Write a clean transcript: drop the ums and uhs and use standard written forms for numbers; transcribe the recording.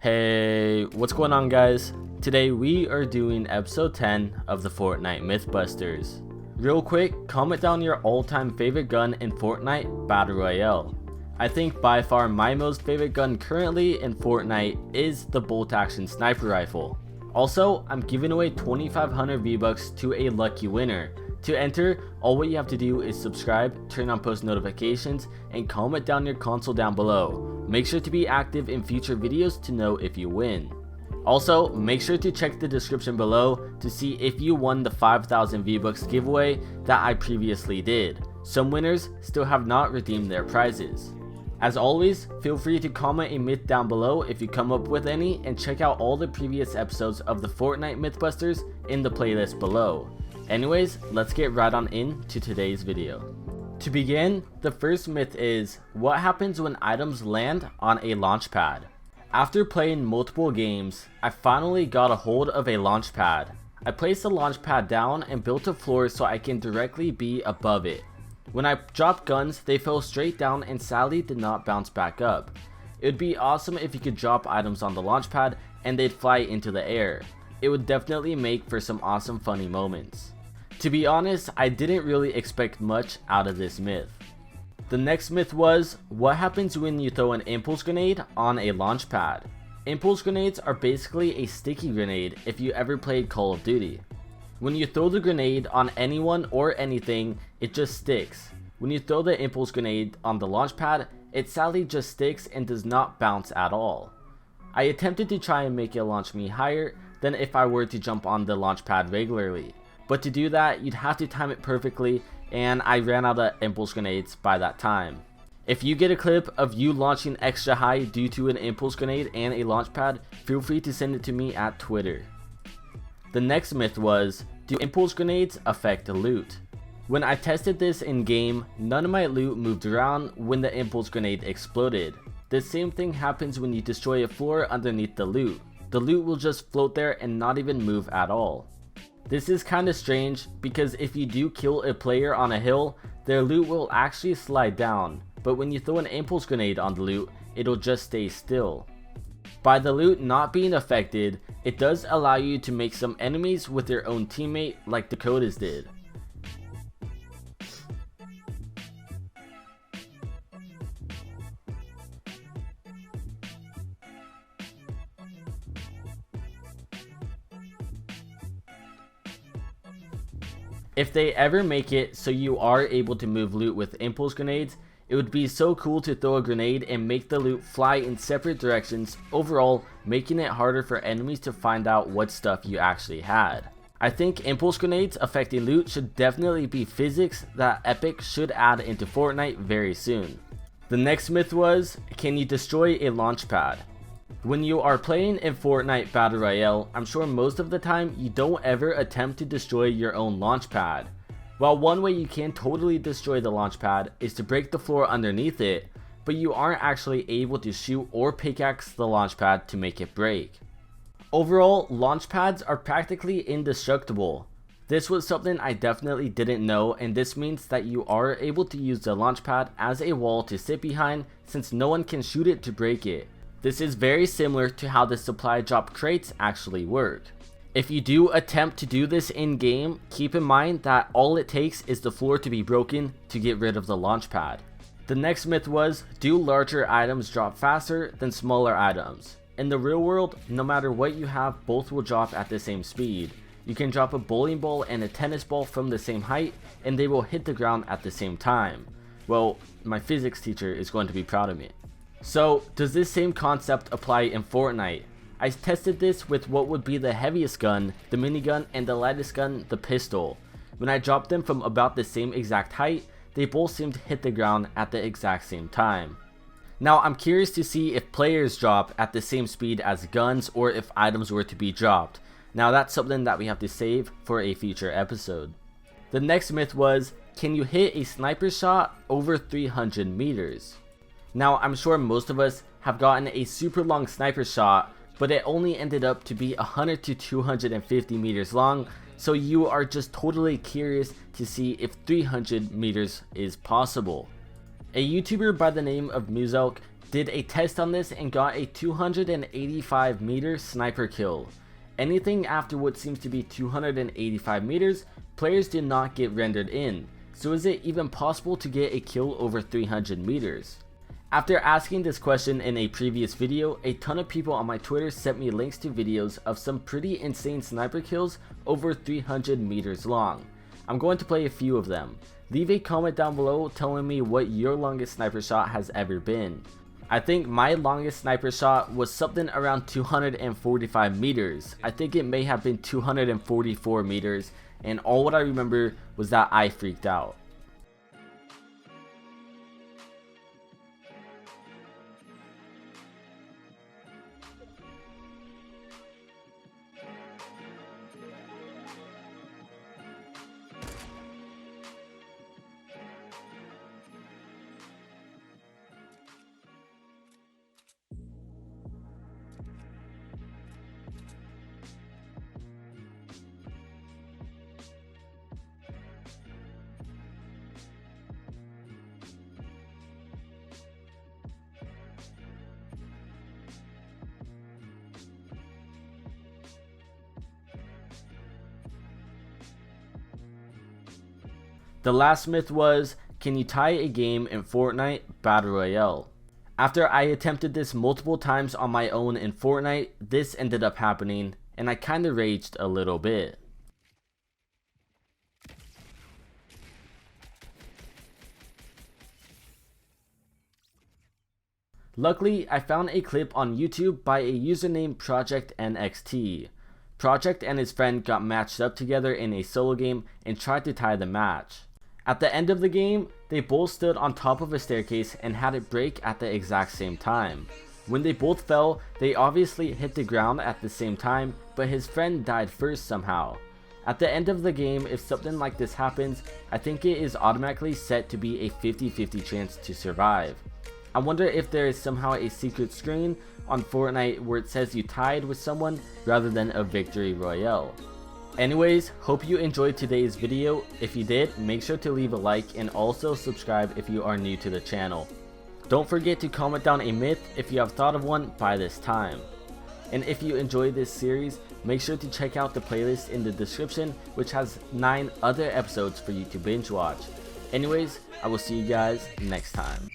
Hey, what's going on guys? Today we are doing episode 10 of the Fortnite Mythbusters. Real quick, comment down your all-time favorite gun in Fortnite Battle Royale. I think by far my most favorite gun currently in Fortnite is the bolt action sniper rifle. Also, I'm giving away 2,500 V-Bucks to a lucky winner. To enter, all what you have to do is subscribe, turn on post notifications, and comment down your console down below. Make sure to be active in future videos to know if you win. Also, make sure to check the description below to see if you won the 5,000 V-Bucks giveaway that I previously did. Some winners still have not redeemed their prizes. As always, feel free to comment a myth down below if you come up with any, and check out all the previous episodes of the Fortnite Mythbusters in the playlist below. Anyways, let's get right on into today's video. To begin, the first myth is, what happens when items land on a launchpad? After playing multiple games, I finally got a hold of a launchpad. I placed the launchpad down and built a floor so I can directly be above it. When I dropped guns, they fell straight down and sadly did not bounce back up. It would be awesome if you could drop items on the launchpad and they'd fly into the air. It would definitely make for some awesome funny moments. To be honest, I didn't really expect much out of this myth. The next myth was, what happens when you throw an impulse grenade on a launchpad? Impulse grenades are basically a sticky grenade if you ever played Call of Duty. When you throw the grenade on anyone or anything, it just sticks. When you throw the impulse grenade on the launchpad, it sadly just sticks and does not bounce at all. I attempted to try and make it launch me higher than if I were to jump on the launchpad regularly. But to do that, you'd have to time it perfectly, and I ran out of impulse grenades by that time. If you get a clip of you launching extra high due to an impulse grenade and a launchpad, feel free to send it to me at Twitter. The next myth was, do impulse grenades affect loot? When I tested this in game, none of my loot moved around when the impulse grenade exploded. The same thing happens when you destroy a floor underneath the loot. The loot will just float there and not even move at all. This is kinda strange because if you do kill a player on a hill, their loot will actually slide down, but when you throw an impulse grenade on the loot, it'll just stay still. By the loot not being affected, it does allow you to make some enemies with your own teammate like Dakota's did. If they ever make it so you are able to move loot with impulse grenades, it would be so cool to throw a grenade and make the loot fly in separate directions, overall making it harder for enemies to find out what stuff you actually had. I think impulse grenades affecting loot should definitely be physics that Epic should add into Fortnite very soon. The next myth was, can you destroy a launchpad? When you are playing in Fortnite Battle Royale, I'm sure most of the time you don't ever attempt to destroy your own launchpad. While one way you can totally destroy the launchpad is to break the floor underneath it, but you aren't actually able to shoot or pickaxe the launchpad to make it break. Overall, launchpads are practically indestructible. This was something I definitely didn't know, and this means that you are able to use the launchpad as a wall to sit behind since no one can shoot it to break it. This is very similar to how the supply drop crates actually work. If you do attempt to do this in game, keep in mind that all it takes is the floor to be broken to get rid of the launchpad. The next myth was, do larger items drop faster than smaller items? In the real world, no matter what you have, both will drop at the same speed. You can drop a bowling ball and a tennis ball from the same height and they will hit the ground at the same time. Well, my physics teacher is going to be proud of me. So, does this same concept apply in Fortnite? I tested this with what would be the heaviest gun, the minigun, and the lightest gun, the pistol. When I dropped them from about the same exact height, they both seemed to hit the ground at the exact same time. Now, I'm curious to see if players drop at the same speed as guns or if items were to be dropped. Now, that's something that we have to save for a future episode. The next myth was, can you hit a sniper shot over 300 meters? Now, I'm sure most of us have gotten a super long sniper shot, but it only ended up to be 100 to 250 meters long, so you are just totally curious to see if 300 meters is possible. A YouTuber by the name of Muzelk Did a test on this and got a 285 meter sniper kill. Anything after what seems to be 285 meters, players did not get rendered in, so is it even possible to get a kill over 300 meters? After asking this question in a previous video, a ton of people on my Twitter sent me links to videos of some pretty insane sniper kills over 300 meters long. I'm going to play a few of them. Leave a comment down below telling me what your longest sniper shot has ever been. I think my longest sniper shot was something around 245 meters. I think it may have been 244 meters, and all what I remember was that I freaked out. The last myth was, can you tie a game in Fortnite Battle Royale? After I attempted this multiple times on my own in Fortnite, this ended up happening, and I kinda raged a little bit. Luckily, I found a clip on YouTube by a user named Project NXT. Project and his friend got matched up together in a solo game and tried to tie the match. At the end of the game, they both stood on top of a staircase and had it break at the exact same time. When they both fell, they obviously hit the ground at the same time, but his friend died first somehow. At the end of the game, if something like this happens, I think it is automatically set to be a 50-50 chance to survive. I wonder if there is somehow a secret screen on Fortnite where it says you tied with someone rather than a victory royale. Anyways, hope you enjoyed today's video. If you did, make sure to leave a like and also subscribe if you are new to the channel. Don't forget to comment down a myth if you have thought of one by this time. And if you enjoyed this series, make sure to check out the playlist in the description, which has 9 other episodes for you to binge watch. Anyways, I will see you guys next time.